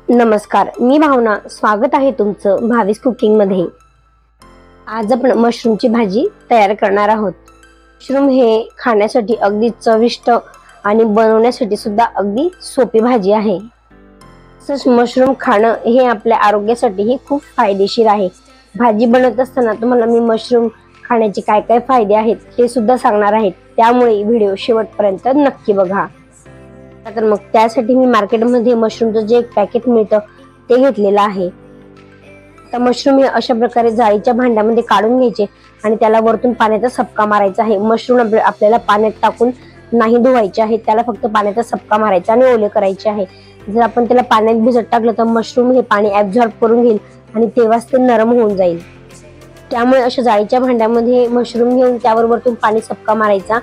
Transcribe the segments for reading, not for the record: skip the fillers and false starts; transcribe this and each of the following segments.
नमस्कार, मी भावना. स्वागत आहे तुमचं भावीस कुकिंग मध्ये. आज आपण मशरूमची भाजी तयार करणार आहोत. मशरूम हे खाण्यासाठी अगदी चविष्ट आणि बनवण्यासाठी सुद्धा अगदी सोपी भाजी आहे. तसंच मशरूम खाणं हे आपल्या आरोग्यासाठीही खूप फायदेशीर आहे. भाजी बनवत असताना तुम्हाला मी मशरूम खाण्याचे काय काय फायदे आहेत ते सुद्धा सांगणार आहे, त्यामुळे व्हिडिओ शेवटपर्यंत नक्की बघा. तर मग त्यासाठी मी मार्केटमध्ये मशरूमचं जे एक पॅकेट मिळतं ते घेतलेलं आहे. तर मशरूम हे अशा प्रकारे जाळीच्या भांड्यामध्ये काढून घ्यायचे आणि त्याला वरतून पाण्याचा सपका मारायचा आहे. मशरूम आपल्याला पाण्यात टाकून नाही धुवायचे आहे, त्याला फक्त पाण्याचा सपका मारायचा आणि ओले करायचे आहे. जर आपण त्याला पाण्यात भिजत टाकलं तर मशरूम हे पाणी ॲब्झॉर्ब करून घेईल आणि तेव्हाच ते नरम होऊन जाईल. त्यामुळे अशा जाळीच्या भांड्यामध्ये मशरूम घेऊन त्यावर वरतून पाणी सपका मारायचा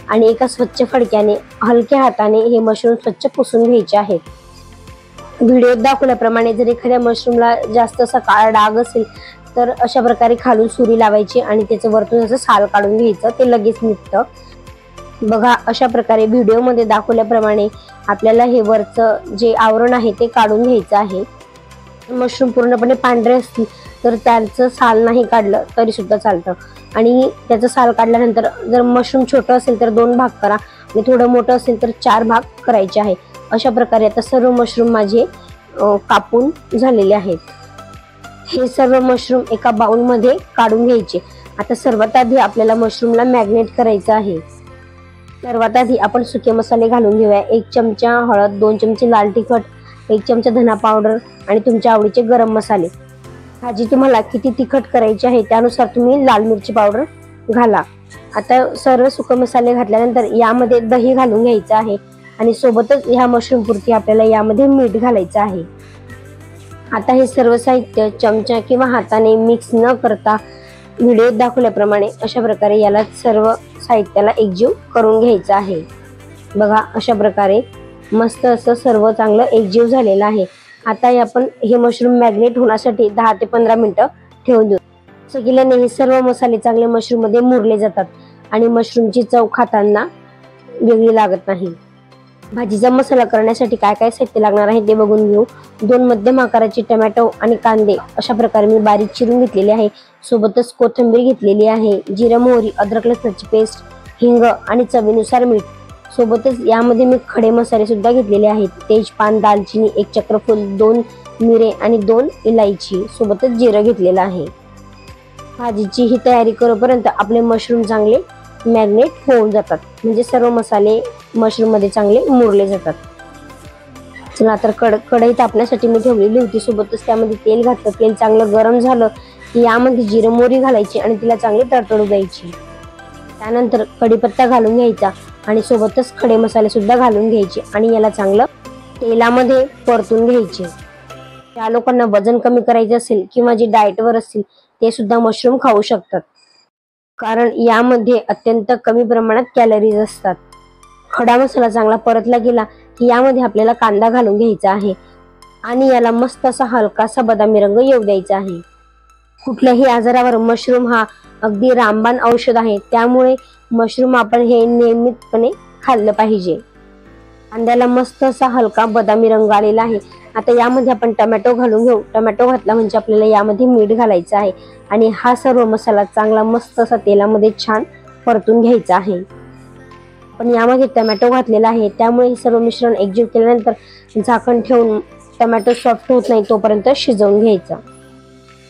आणि एका स्वच्छ फडक्याने हलक्या हाताने हे मशरूम स्वच्छ पुसून घ्यायचे आहेत. व्हिडिओत दाखवल्याप्रमाणे जर एखाद्या मशरूमला जास्त असा काळा डाग असेल तर अशा प्रकारे खालून सुरी लावायची आणि त्याचं वरतून असं साल काढून घ्यायचं, ते लगेच निघतं. बघा, अशा प्रकारे व्हिडिओमध्ये दाखवल्याप्रमाणे आपल्याला हे वरचं जे आवरण आहे ते काढून घ्यायचं आहे. मशरूम पूर्णपणे पांढरे असतील तर त्याचं साल नाही काढलं तरी सुद्धा चालतं. आणि त्याचं साल काढल्यानंतर जर मशरूम छोटं असेल तर 2 भाग करा आणि थोडं मोठं असेल तर 4 भाग करायचे आहे. अशा प्रकारे आता सर्व मशरूम माझे कापून झालेले आहेत. हे सर्व मशरूम एका बाउलमध्ये काढून घ्यायचे. आता सर्वात आधी आपल्याला मशरूमला मॅग्नेट करायचं आहे. सर्वात आधी आपण सुके मसाले घालून घेऊया. 1 चमचा हळद, 2 चमचे लाल तिखट, 1 चमचा धना पावडर आणि तुमच्या आवडीचे गरम मसाले. भाजी तुम्हाला किती तिखट करायची आहे त्यानुसार तुम्ही लाल मिरची पावडर घाला. आता सर्व सुके मसाले घातल्यानंतर यामध्ये दही घालून घ्यायचं आहे आणि सोबतच ह्या मशरूम पुरती आपल्याला यामध्ये मीठ घालायचं आहे. आता हे सर्व साहित्य चमचा किंवा हाताने मिक्स न करता व्हिडिओत दाखवल्याप्रमाणे अशा प्रकारे याला सर्व साहित्याला एकजीव करून घ्यायचं आहे. बघा, अशा प्रकारे मस्त असं सर्व चांगलं एकजीव झालेलं आहे. आता आपण हे मशरूम मॅग्नेट होण्यासाठी 10 ते 15 मिनिटं ठेवून देऊ. असं केल्याने हे सर्व मसाले चांगले मशरूम मध्ये मुरले जातात आणि मशरूमची चव खाताना वेगळी लागत नाही. भाजीचा मसाला करण्यासाठी काय काय साहित्य लागणार आहे ते बघून घेऊ. 2 मध्यम आकाराचे टोमॅटो आणि कांदे अशा प्रकारे मी बारीक चिरून घेतलेले आहे. सोबतच कोथिंबीर घेतलेली आहे, जिरं, मोहरी, अद्रक लसणाची पेस्ट, हिंग आणि चवीनुसार मीठ. सोबतच यामध्ये मी खडे मसाले सुद्धा घेतलेले आहेत. तेजपान, दालचिनी, 1 चक्रफूल, 2 मिरे आणि 2 इलायची, सोबतच जिरं घेतलेलं आहे. भाजीची ही तयारी करूपर्यंत आपले मशरूम चांगले मॅग्नेट होऊन जातात, म्हणजे सर्व मसाले मशरूम मध्ये चांगले मुरले जातात. चला, तर कढई तापण्यासाठी मी ठेवलेली होती. सोबतच त्यामध्ये तेल घातलं. तेल चांगलं गरम झालं की यामध्ये जिरं मोहरी घालायची आणि तिला चांगली तडतडू द्यायची. त्यानंतर कढीपत्ता घालून घ्यायचा आणि सोबतच खडे मसाले सुद्धा घालून घ्यायचे आणि याला चांगलं तेलामध्ये परतून घ्यायचे. ज्या लोकांना वजन कमी करायचे असेल किंवा जे डाएटवर असतील ते सुद्धा मशरूम खाऊ शकतात, कारण यामध्ये अत्यंत कमी प्रमाणात कॅलरीज असतात. खडा मसाला चांगला परतला गेला की यामध्ये आपल्याला कांदा घालून घ्यायचा आहे आणि याला मस्त असा हलकासा बदामी रंग येऊ द्यायचा आहे. कुठल्याही आजारावर मशरूम हा अगदी रामबाण औषध आहे, त्यामुळे मशरूम आपण हे नियमितपणे खाल्लं पाहिजे. कांद्याला मस्त असा हलका बदामी रंग आलेला आहे. आता यामध्ये आपण टोमॅटो घालून घेऊ. टोमॅटो घातला म्हणजे आपल्याला यामध्ये मीठ घालायचं आहे आणि हा सर्व मसाला चांगला मस्त असा तेलामध्ये छान परतून घ्यायचा आहे. पण यामध्ये टोमॅटो घातलेला आहे, त्यामुळे हे सर्व मिश्रण एकजीव केल्यानंतर झाकण ठेवून टोमॅटो सॉफ्ट होत नाही तोपर्यंत शिजवून घ्यायचा.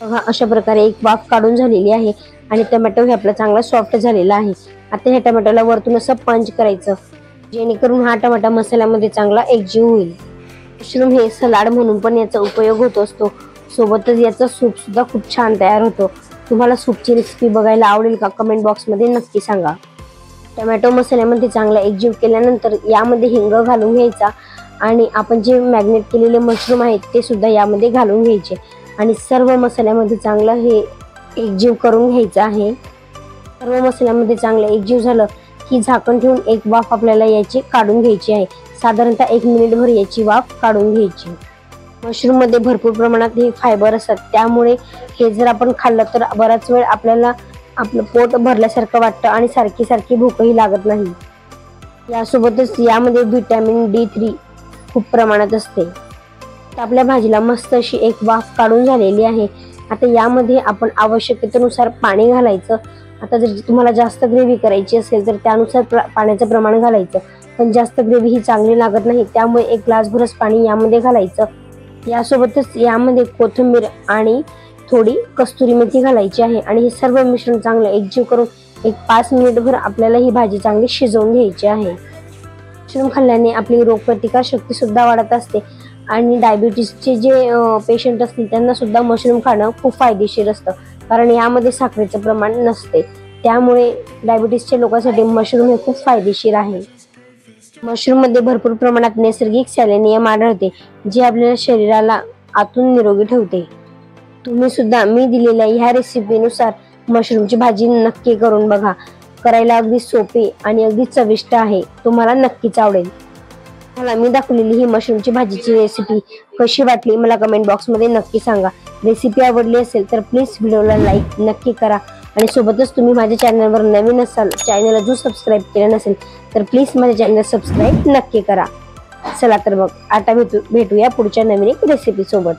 बघा, अशा प्रकारे एक वाफ काढून झालेली आहे आणि टोमॅटो हे आपला चांगला सॉफ्ट झालेला आहे. आता ह्या टोमॅटोला वरतून असं पंच करायचं, जेणेकरून हा टोमॅटो मसाल्यामध्ये चांगला एकजीव होईल. मशरूम हे सलाड म्हणून पण याचा उपयोग होत असतो. सोबतच याचा सूप सुद्धा खूप छान तयार होतो. तुम्हाला सूपची रेसिपी बघायला आवडेल का? कमेंट बॉक्समध्ये नक्की सांगा. टोमॅटो मसाल्यामध्ये चांगला एकजीव केल्यानंतर यामध्ये हिंग घालून घ्यायचा आणि आपण जे मॅग्नेट केलेले मशरूम आहेत ते सुद्धा यामध्ये घालून घ्यायचे आणि सर्व मसाल्यामध्ये चांगलं हे एकजीव करून घ्यायचं आहे. सर्व मसाल्यामध्ये चांगलं एकजीव झालं की झाकण ठेवून एक वाफ आपल्याला याची काढून घ्यायची आहे. साधारणतः 1 मिनिटभर याची वाफ काढून घ्यायची. मशरूम मध्ये भरपूर प्रमाणात हे फायबर असतात, त्यामुळे हे जर आपण खाल्लं तर बराच वेळ आपल्याला आपलं पोट भरल्यासारखं वाटतं आणि सारखी सारखी भूकही लागत नाही. यासोबतच यामध्ये व्हिटॅमिन D3 खूप प्रमाणात असते. आपल्या भाजीला मस्त अशी एक वाफ काढून झालेली आहे। आता यामध्ये आपण आवश्यकतेनुसार पाणी घालायचं। आता जर तुम्हाला जास्त ग्रेव्ही करायची असेल तर त्यानुसार पाण्याचं प्रमाण घालायचं, पण जास्त ग्रेव्ही ही चांगली लागत नाही, त्यामुळे एक ग्लासभरच पाणी यामध्ये घालायचं। यासोबतच यामध्ये कोथिंबीर आणि थोडी कस्तुरी मेथी घालायची आहे आणि हे सर्व मिश्रण चांगलं एकजीव करून एक 5 मिनिटभर आपल्याला ही भाजी चांगली शिजवून घ्यायची आहे। मशरूम खाल्ल्याने आपली रोगप्रतिकार शक्ती सुद्धा वाढत असते आणि डायबिटीसचे जे पेशंट असतील त्यांना सुद्धा मशरूम खाणं खूप फायदेशीर असतं, कारण यामध्ये साखरेचं प्रमाण नसते, त्यामुळे डायबिटीसच्या लोकांसाठी मशरूम हे खूप फायदेशीर आहे। मशरूम मध्ये भरपूर प्रमाणात नैसर्गिक सेलेनियम आढळते, जे आपल्या शरीराला आतून निरोगी ठेवते। तुम्ही सुद्धा मी दिलेल्या ह्या रेसिपीनुसार मशरूमची भाजी नक्की करून बघा। करायला अगदी सोपी आणि अगदी चविष्ट आहे, तुम्हाला नक्कीच आवडेल। मला मी दाखवलेली ही मशरूमची भाजीची रेसिपी कशी वाटली मला कमेंट बॉक्स मध्ये नक्की सांगा। रेसिपी आवडली असेल तर प्लीज व्हिडिओला लाईक नक्की करा आणि सोबतच तुम्ही माझ्या चॅनलवर नवीन असाल, चॅनलला जो सबस्क्राईब केलं नसेल तर प्लीज माझ्या चॅनल सबस्क्राईब नक्की करा। चला तर मग आता भेटूया पुढच्या नवीन एक रेसिपी सोबत।